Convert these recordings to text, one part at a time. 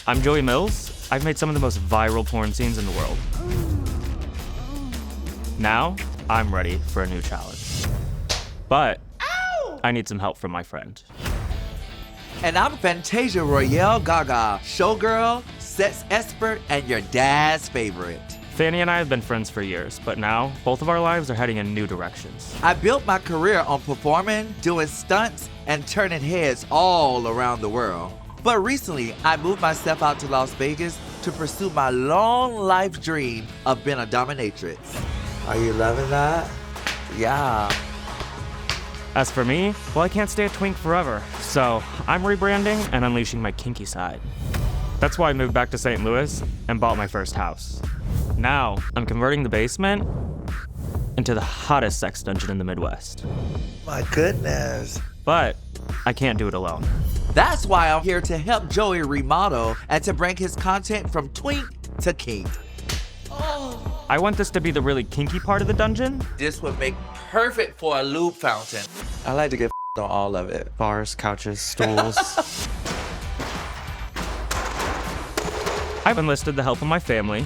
I'm Joey Mills. I've made some of the most viral porn scenes in the world. Now, I'm ready for a new challenge. But I need some help from my friend. And I'm Fantasia Royale Gaga, showgirl, sex expert, and your dad's favorite. Fanny and I have been friends for years, but now both of our lives are heading in new directions. I built my career on performing, doing stunts, and turning heads all around the world. But recently, I moved myself out to Las Vegas to pursue my long life dream of being a dominatrix. Are you loving that? Yeah. As for me, well, I can't stay a twink forever, so I'm rebranding and unleashing my kinky side. That's why I moved back to St. Louis and bought my first house. Now, I'm converting the basement into the hottest sex dungeon in the Midwest. My goodness. But I can't do it alone. That's why I'm here to help Joey remodel and to bring his content from twink to kink. I want this to be the really kinky part of the dungeon. This would make perfect for a lube fountain. I like to get on all of it. Bars, couches, stools. I've enlisted the help of my family.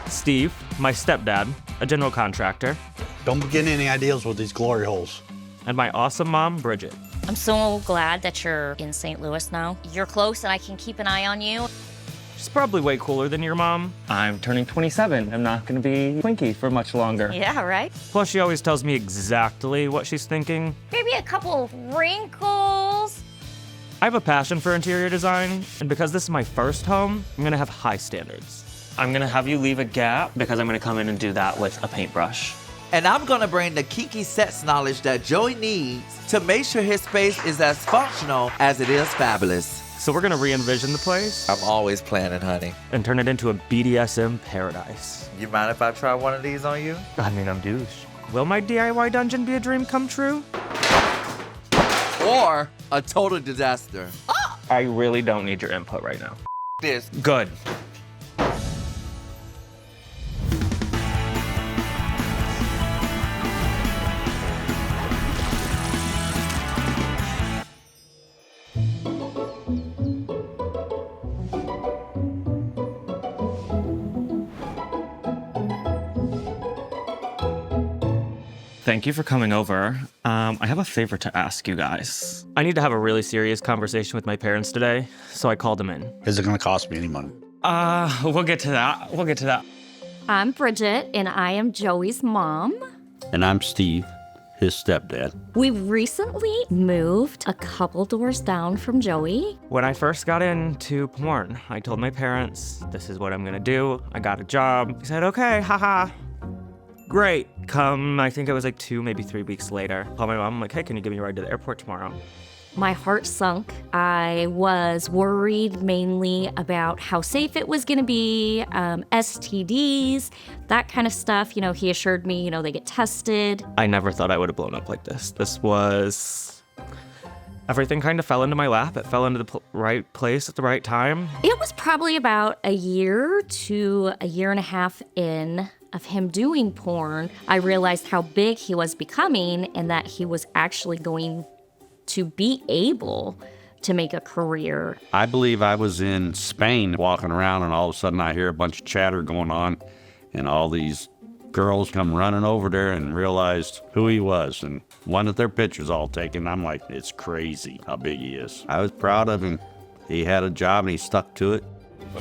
Steve, my stepdad, a general contractor. Don't be getting any ideas with these glory holes. And my awesome mom, Bridget. I'm so glad that you're in St. Louis now. You're close and I can keep an eye on you. She's probably way cooler than your mom. I'm turning 27. I'm not gonna be twinky for much longer. Yeah, right? Plus, she always tells me exactly what she's thinking. Maybe a couple of wrinkles. I have a passion for interior design, and because this is my first home, I'm gonna have high standards. I'm gonna have you leave a gap because I'm gonna come in and do that with a paintbrush. And I'm gonna bring the kinky sex knowledge that Joey needs to make sure his space is as functional as it is fabulous. So we're gonna re-envision the place I'm always planning, honey. and turn it into a BDSM paradise. You mind if I try one of these on you? I mean, I'm douche. Will my DIY dungeon be a dream come true? Or a total disaster. I really don't need your input right now. This. Good. Thank you for coming over. I have a favor to ask you guys. I need to have a really serious conversation with my parents today, so I called them in. Is it gonna cost me any money? We'll get to that. We'll get to that. I'm Bridget, and I am Joey's mom. And I'm Steve, his stepdad. We recently moved a couple doors down from Joey. When I first got into porn, I told my parents, this is what I'm gonna do. I got a job. He said, okay, haha. Great. Come, I think it was like 2, maybe 3 weeks later. Call my mom, I'm like, hey, can you give me a ride to the airport tomorrow? My heart sunk. I was worried mainly about how safe it was gonna be, STDs, that kind of stuff. You know, he assured me, they get tested. I never thought I would have blown up like this. Everything kind of fell into my lap. It fell into the right place at the right time. It was probably about a year to a year and a half in of him doing porn. I realized how big he was becoming and that he was actually going to be able to make a career. I believe I was in Spain walking around, and all of a sudden I hear a bunch of chatter going on, and all these girls come running over there and realized who he was and wanted their pictures all taken. I'm like, it's crazy how big he is. I was proud of him. He had a job and he stuck to it.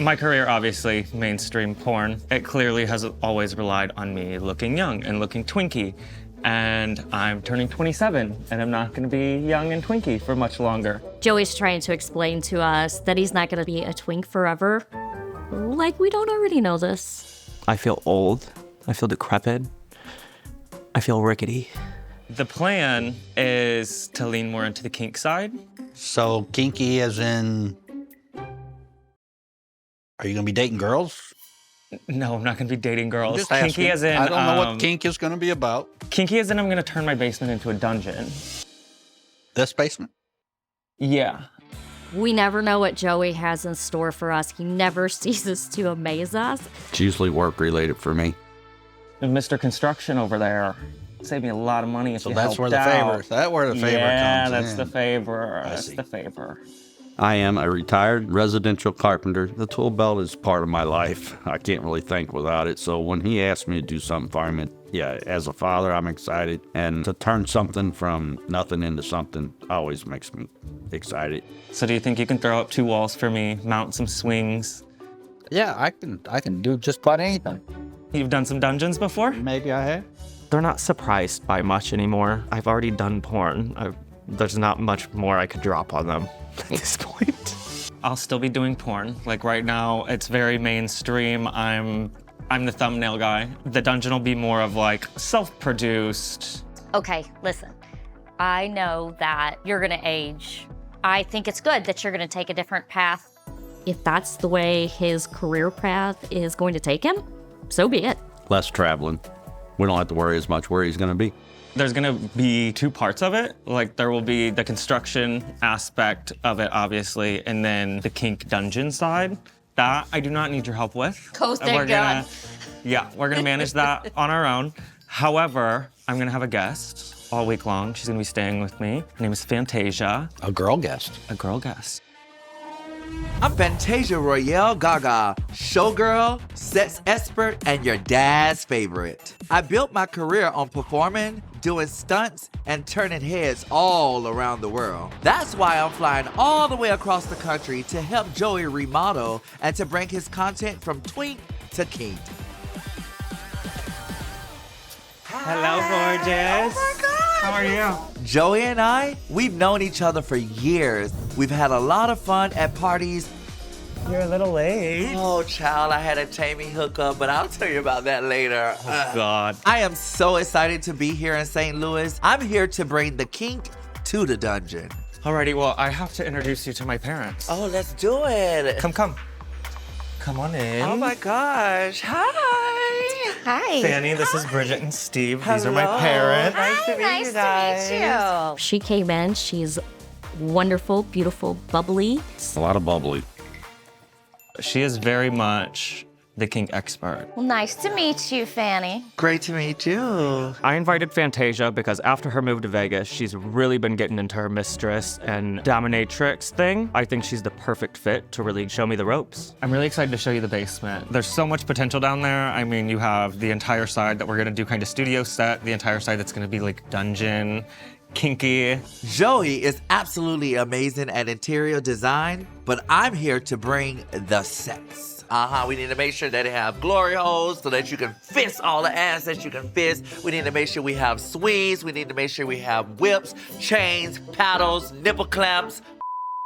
My career, obviously, mainstream porn. It clearly has always relied on me looking young and looking twinky. And I'm turning 27, and I'm not gonna be young and twinky for much longer. Joey's trying to explain to us that he's not gonna be a twink forever. Like we don't already know this. I feel old. I feel decrepit. I feel rickety. The plan is to lean more into the kink side. So kinky as in, are you gonna be dating girls? No, I'm not gonna be dating girls. Just Kinky asking. as in, I don't know what kink is gonna be about. Kinky as in I'm gonna turn my basement into a dungeon. This basement? Yeah. We never know what Joey has in store for us. He never ceases to amaze us. It's usually work related for me. And Mr. Construction over there saved me a lot of money if So you that's helped where the out. favor. That's where the favor comes in. Yeah, that's the favor. That's see. the favor. I am a retired residential carpenter. The tool belt is part of my life. I can't really think without it. So when he asked me to do something for him, as a father, I'm excited. And to turn something from nothing into something always makes me excited. So do you think you can throw up 2 walls for me, mount some swings? Yeah, I can do just about anything. You've done some dungeons before? Maybe I have. They're not surprised by much anymore. I've already done porn. There's not much more I could drop on them at this point. I'll still be doing porn. Like right now, it's very mainstream. I'm the thumbnail guy. The dungeon will be more of like self-produced. Okay, listen. I know that you're gonna age. I think it's good that you're gonna take a different path. If that's the way his career path is going to take him, so be it. Less traveling. We don't have to worry as much where he's going to be. There's gonna be 2 parts of it. Like there will be the construction aspect of it, obviously, and then the kink dungeon side. That I do not need your help with. Coast and gun. Yeah, we're gonna manage that on our own. However, I'm gonna have a guest all week long. She's gonna be staying with me. Her name is Fantasia. A girl guest. A girl guest. I'm Fantasia Royale Gaga, showgirl, sex expert, and your dad's favorite. I built my career on performing, doing stunts, and turning heads all around the world. That's why I'm flying all the way across the country to help Joey remodel and to bring his content from twink to kink. Hello, gorgeous. Oh my God. How are you? Joey and I, we've known each other for years. We've had a lot of fun at parties. You're a little late. Oh, child, I had a Tammy hookup, but I'll tell you about that later. Oh, God. I am so excited to be here in St. Louis. I'm here to bring the kink to the dungeon. Alrighty, well, I have to introduce you to my parents. Oh, let's do it. Come. Come on in. Oh my gosh. Hi. Hi. Fanny, this is Bridget and Steve. These are my parents. Nice to meet you guys. to meet you. She came in, she's wonderful, beautiful, bubbly. A lot of bubbly. She is very much the kink expert. Well, nice to meet you, Fanny. Great to meet you. I invited Fantasia because after her move to Vegas, she's really been getting into her mistress and dominatrix thing. I think she's the perfect fit to really show me the ropes. I'm really excited to show you the basement. There's so much potential down there. I mean, you have the entire side that we're gonna do kind of studio set, the entire side that's gonna be like dungeon, kinky. Joey is absolutely amazing at interior design, but I'm here to bring the sex. We need to make sure that they have glory holes so that you can fist all the ass that you can fist. We need to make sure we have swings. We need to make sure we have whips, chains, paddles, nipple clamps,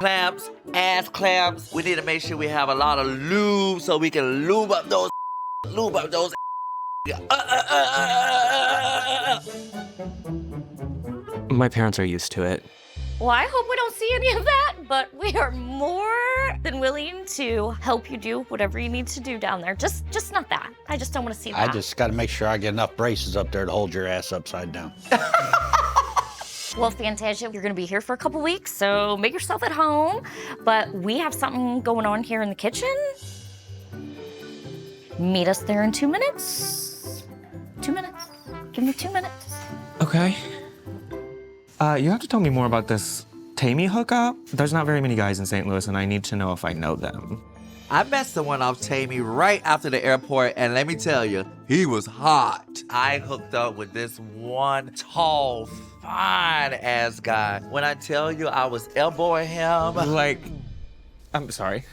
ass clamps. We need to make sure we have a lot of lube so we can lube up those. My parents are used to it. Well, I hope we don't see any of that, but we are more than willing to help you do whatever you need to do down there. Just not that. I just don't want to see that. I just got to make sure I get enough braces up there to hold your ass upside down. Well, Fantasia, you're gonna be here for a couple weeks, so make yourself at home. But we have something going on here in the kitchen. Meet us there in 2 minutes. 2 minutes. Give me 2 minutes. Okay. You have to tell me more about this Tammy hookup. There's not very many guys in St. Louis, and I need to know if I know them. I met someone off Tammy right after the airport, and let me tell you, he was hot. I hooked up with this one tall, fine-ass guy. When I tell you I was elbowing him. I'm sorry,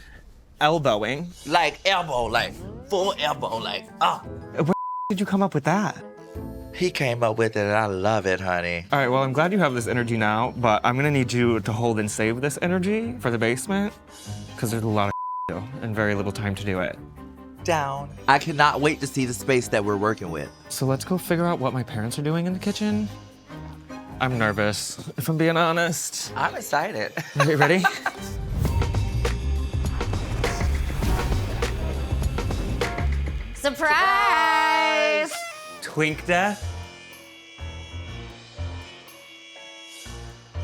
elbowing? Like elbow, like full elbow, like, Where did you come up with that? He came up with it, and I love it, honey. All right, well, I'm glad you have this energy now, but I'm gonna need you to hold and save this energy for the basement, because there's a lot of to do and very little time to do it. Down. I cannot wait to see the space that we're working with. So let's go figure out what my parents are doing in the kitchen. I'm nervous, if I'm being honest. I'm excited. Are you ready? Surprise! Twink death?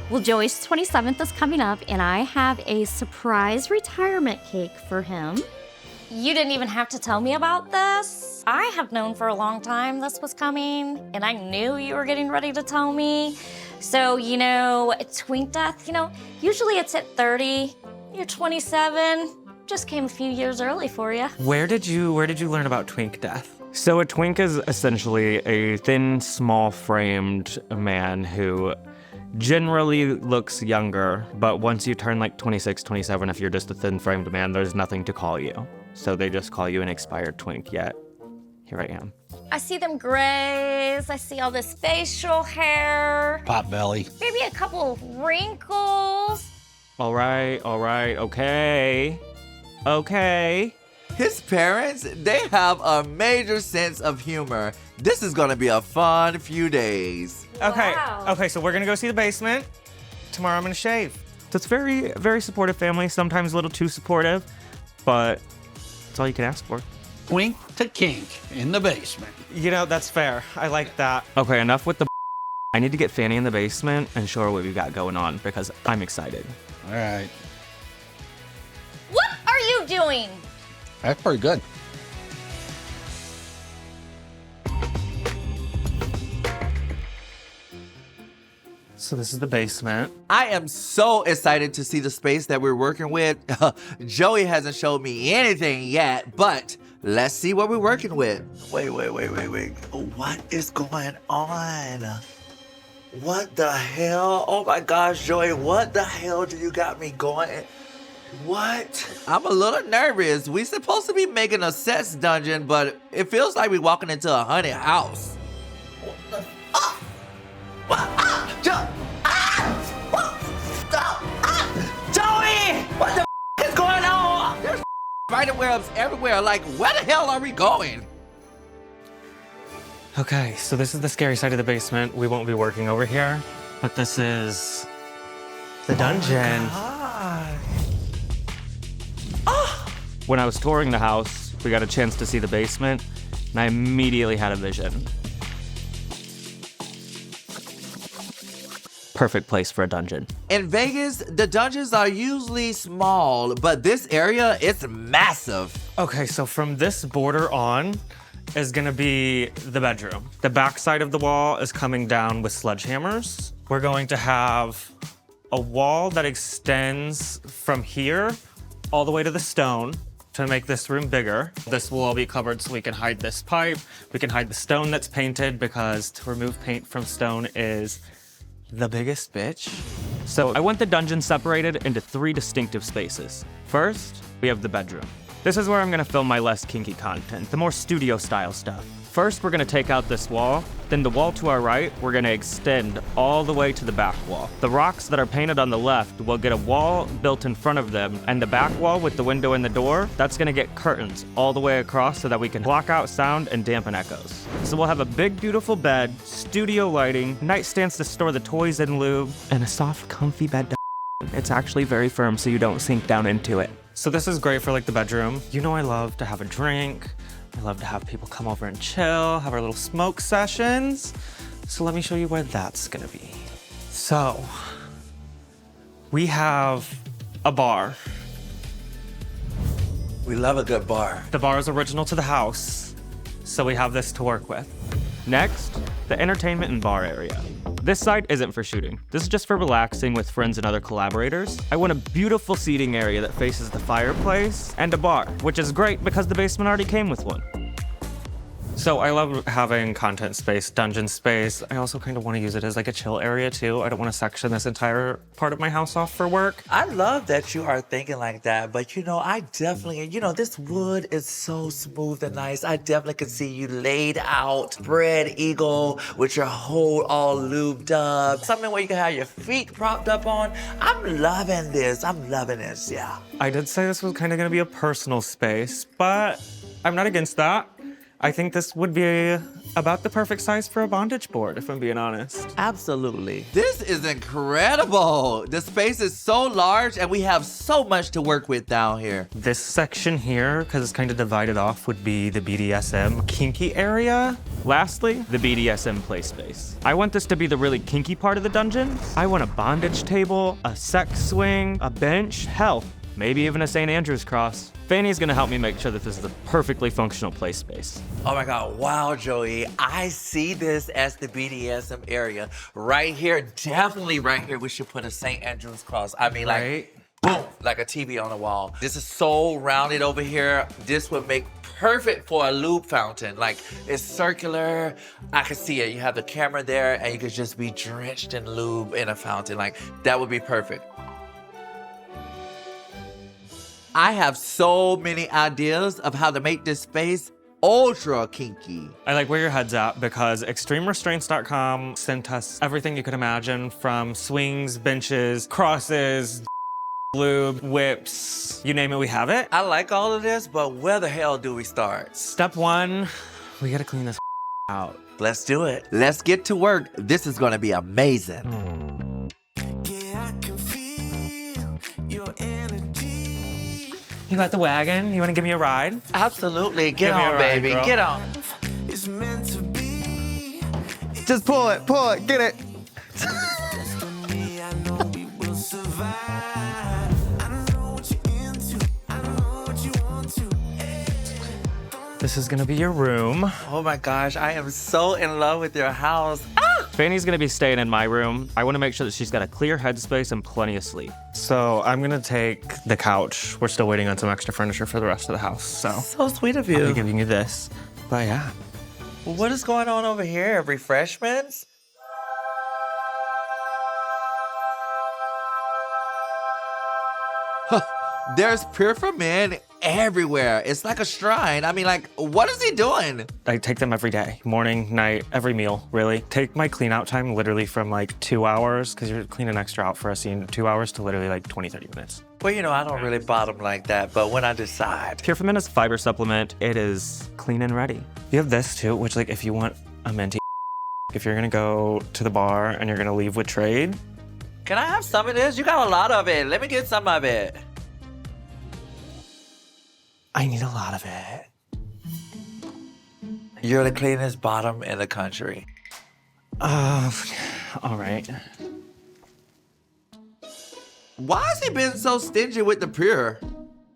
Well, Joey's 27th is coming up, and I have a surprise retirement cake for him. You didn't even have to tell me about this. I have known for a long time this was coming, and I knew you were getting ready to tell me. So, twink death, usually it's at 30 You're 27. Just came a few years early for you. Where did you learn about twink death? So a twink is essentially a thin, small-framed man who generally looks younger, but once you turn like 26, 27, if you're just a thin-framed man, there's nothing to call you. So they just call you an expired twink, yet here I am. I see them grays. I see all this facial hair. Pot belly. Maybe a couple wrinkles. All right, okay. His parents, they have a major sense of humor. This is gonna be a fun few days. Wow. Okay, so we're gonna go see the basement. Tomorrow I'm gonna shave. So it's very, very supportive family, sometimes a little too supportive, but it's all you can ask for. Twink to kink in the basement. You know, that's fair. I like that. Okay, enough with the I need to get Fanny in the basement and show her what we've got going on because I'm excited. All right. What are you doing? That's pretty good. So this is the basement. I am so excited to see the space that we're working with. Joey hasn't showed me anything yet, but let's see what we're working with. Wait. What is going on? What the hell? Oh my gosh, Joey, what the hell do you got me going? What? I'm a little nervous. We supposed to be making a sex dungeon, but it feels like we're walking into a haunted house. What the Joey! What the is going on? There's spider webs everywhere. Like, where the hell are we going? Okay, so this is the scary side of the basement. We won't be working over here, but this is the dungeon. When I was touring the house, we got a chance to see the basement, and I immediately had a vision. Perfect place for a dungeon. In Vegas, the dungeons are usually small, but this area, it's massive. Okay, so from this border on is gonna be the bedroom. The back side of the wall is coming down with sledgehammers. We're going to have a wall that extends from here all the way to the stone to make this room bigger. This will all be covered so we can hide this pipe. We can hide the stone that's painted because to remove paint from stone is the biggest bitch. So I want the dungeon separated into 3 distinctive spaces. First, we have the bedroom. This is where I'm gonna film my less kinky content, the more studio style stuff. First, we're gonna take out this wall, then the wall to our right, we're gonna extend all the way to the back wall. The rocks that are painted on the left will get a wall built in front of them, and the back wall with the window and the door, that's gonna get curtains all the way across so that we can block out sound and dampen echoes. So we'll have a big, beautiful bed, studio lighting, nightstands to store the toys and lube, and a soft, comfy bed to It's actually very firm so you don't sink down into it. So this is great for like the bedroom. You know I love to have a drink. I love to have people come over and chill, have our little smoke sessions. So let me show you where that's gonna be. So, we have a bar. We love a good bar. The bar is original to the house, so we have this to work with. Next, the entertainment and bar area. This side isn't for shooting. This is just for relaxing with friends and other collaborators. I want a beautiful seating area that faces the fireplace and a bar, which is great because the basement already came with one. So I love having content space, dungeon space. I also kind of want to use it as like a chill area too. I don't want to section this entire part of my house off for work. I love that you are thinking like that, but you know, I definitely, you know, this wood is so smooth and nice. I definitely could see you laid out, spread eagle, with your whole all lubed up. Something where you can have your feet propped up on. I'm loving this, yeah. I did say this was kind of going to be a personal space, but I'm not against that. I think this would be about the perfect size for a bondage board, if I'm being honest. Absolutely. This is incredible. The space is so large and we have so much to work with down here. This section here, because it's kind of divided off, would be the BDSM kinky area. Lastly, the BDSM play space. I want this to be the really kinky part of the dungeon. I want a bondage table, a sex swing, a bench, hell, maybe even a St. Andrew's cross. Fanny's gonna help me make sure that this is a perfectly functional play space. Oh my God, wow, Joey. I see this as the BDSM area. Right here, definitely right here, we should put a St. Andrew's cross. I mean, Right? boom, like a TV on the wall. This is so rounded over here. This would make perfect for a lube fountain. Like, it's circular. I can see it. You have the camera there, and you could just be drenched in lube in a fountain. Like, that would be perfect. I have so many ideas of how to make this space ultra kinky. I like where your head's at because extremerestraints.com sent us everything you could imagine from swings, benches, crosses, lube, whips, you name it, we have it. I like all of this, but where the hell do we start? Step one, we gotta clean this out. Let's do it. Let's get to work. This is gonna be amazing. Yeah, I can feel your energy. You got the wagon? You wanna give me a ride? Absolutely. Get Give me a on, ride, baby. girl. Get on. It's meant to be. Just pull it, get it. Destiny, I know we will survive. I know what you're into. I know what you want to. This is gonna be your room. Oh my gosh, I am so in love with your house. Fanny's gonna be staying in my room. I wanna make sure that she's got a clear headspace and plenty of sleep. So I'm gonna take the couch. We're still waiting on some extra furniture for the rest of the house, so So sweet of I'll be you. giving you this. But yeah. What is going on over here? Refreshments? There's Pure for Men everywhere. It's like a shrine. I mean, like, what is he doing? I take them every day, morning, night, every meal, really. Take my clean out time literally from like 2 hours, because you're cleaning extra out for a scene, 2 hours to literally like 20, 30 minutes. Well, you know, I don't really bottom like that, but when I decide. Pure for Men is a fiber supplement. It is clean and ready. You have this too, which like if you want a minty, if you're gonna go to the bar and you're gonna leave with trade. Can I have some of this? You got a lot of it. Let me get some of it. I need a lot of it. You're the cleanest bottom in the country. All right. Why has he been so stingy with the Pure?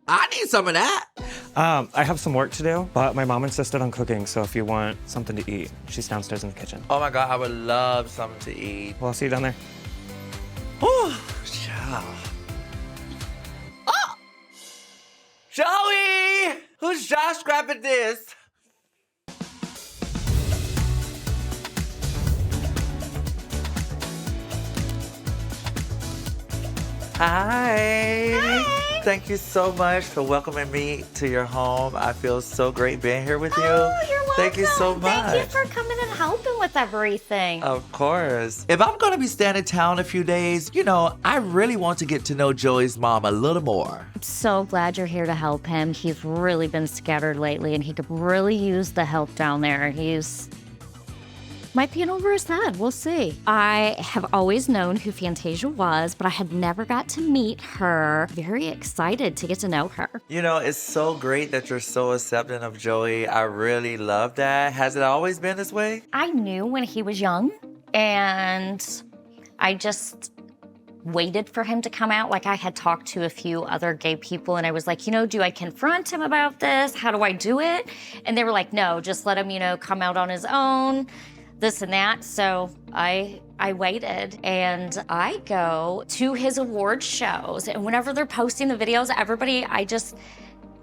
I need some of that. I have some work to do, but my mom insisted on cooking, so if you want something to eat, she's downstairs in the kitchen. Oh my God, I would love something to eat. Well, I'll see you down there. Whew, yeah. Oh! Joey! Who's Josh grabbing this? Hi. Thank you so much for welcoming me to your home. I feel so great being here with you. Oh, you're welcome. Thank you so much. Thank you for coming and helping with everything. Of course. If I'm gonna be staying in town a few days, you know, I really want to get to know Joey's mom a little more. I'm so glad you're here to help him. He's really been scattered lately and he could really use the help down there. He's might be in over his head. We'll see. I have always known who Fantasia was, but I had never got to meet her. Very excited to get to know her. You know, it's so great that you're so accepting of Joey. I really love that. Has it always been this way? I knew when he was young, and I just waited for him to come out. Like, I had talked to a few other gay people, and I was like, you know, do I confront him about this? How do I do it? And they were like, no, just let him, you know, come out on his own, this and that. So I waited, and I go to his award shows, and whenever they're posting the videos, everybody, I just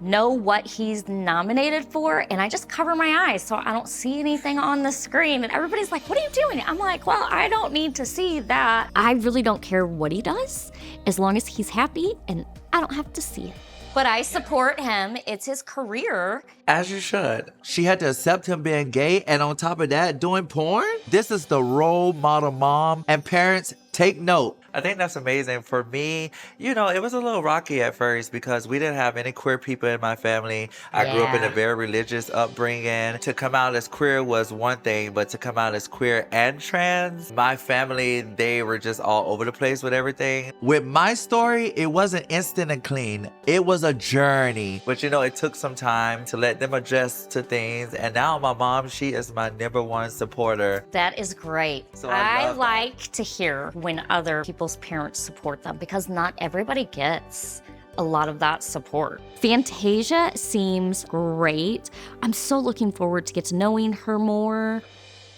know what he's nominated for, and I just cover my eyes so I don't see anything on the screen. And everybody's like, what are you doing? I'm like, well, I don't need to see that. I really don't care what he does, as long as he's happy and I don't have to see it. But I support him. It's his career. As you should. She had to accept him being gay, and on top of that, doing porn? This is the role model mom, and parents, take note. I think that's amazing. For me, you know, it was a little rocky at first because we didn't have any queer people in my family. I grew up in a very religious upbringing. To come out as queer was one thing, but to come out as queer and trans, my family, they were just all over the place with everything. With my story, it wasn't instant and clean. It was a journey. But you know, it took some time to let them adjust to things. And now my mom, she is my #1 supporter. That is great. So I love that. like to hear when other people's parents support them, because not everybody gets a lot of that support. Fantasia seems great. I'm so looking forward to get to knowing her more.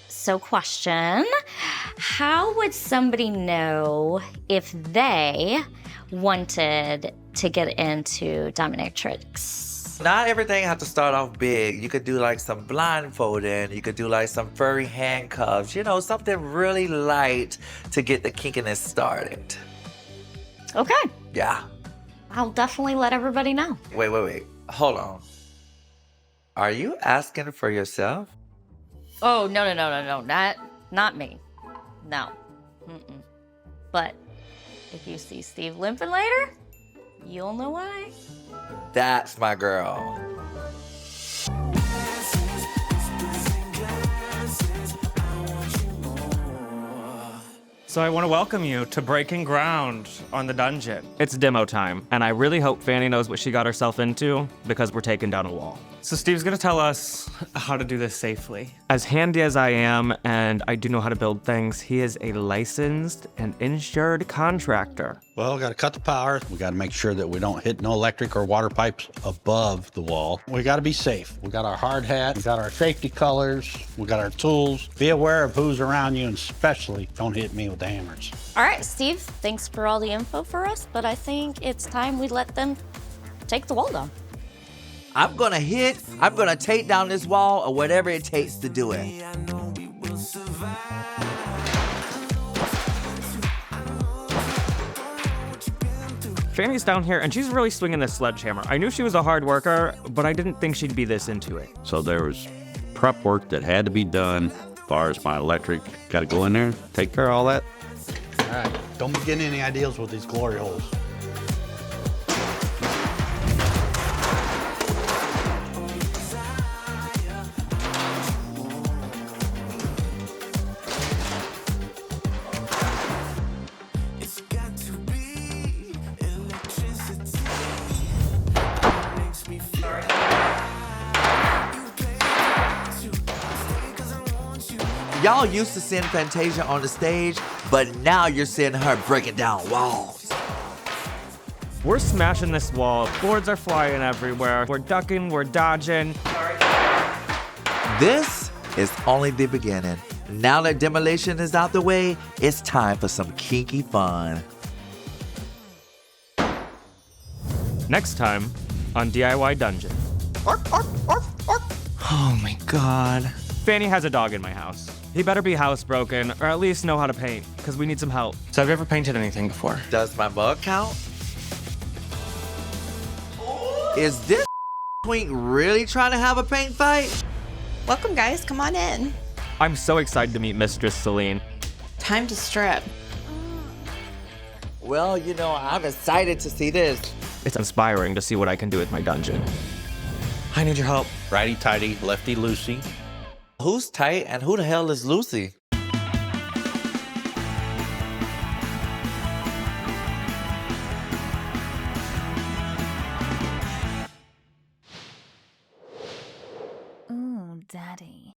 So question, how would somebody know if they wanted to get into dominatrix. Not everything has to start off big. You could do like some blindfolding. You could do like some furry handcuffs. You know, something really light to get the kinkiness started. Okay, Yeah. I'll definitely let everybody know. Wait. Hold on. Are you asking for yourself? Oh, no, not me. No. Mm-mm. But if you see Steve limping later, you'll know why. That's my girl. So I want to welcome you to breaking ground on the dungeon. It's demo time, and I really hope Fanny knows what she got herself into because we're taking down a wall. So Steve's gonna tell us how to do this safely. As handy as I am, and I do know how to build things, he is a licensed and insured contractor. Well, we got to cut the power. We got to make sure that we don't hit no electric or water pipes above the wall. We got to be safe. We got our hard hat. We got our safety colors. We got our tools. Be aware of who's around you, and especially don't hit me with the hammers. All right, Steve, thanks for all the info for us, but I think it's time we let them take the wall down. I'm gonna take down this wall or whatever it takes to do it. I know we will survive. Fanny's down here, and she's really swinging this sledgehammer. I knew she was a hard worker, but I didn't think she'd be this into it. So there was prep work that had to be done as far as my electric. Got to go in there, take care of all that. All right, don't be getting any ideas with these glory holes. It's got to be electricity. Makes me feel Y'all used to seeing Fantasia on the stage, but now you're seeing her breaking down walls. We're smashing this wall. Boards are flying everywhere. We're ducking, we're dodging. This is only the beginning. Now that demolition is out the way, it's time for some kinky fun. Next time on DIY Dungeon. Oh my God. Fanny has a dog in my house. He better be housebroken, or at least know how to paint, because we need some help. So have you ever painted anything before? Does my mug count? Is this twink really trying to have a paint fight? Welcome, guys. Come on in. I'm so excited to meet Mistress Celine. Time to strip. Well, you know, I'm excited to see this. It's inspiring to see what I can do with my dungeon. I need your help. Righty-tighty, lefty-loosey. Who's tight and who the hell is Lucy? Ooh, daddy.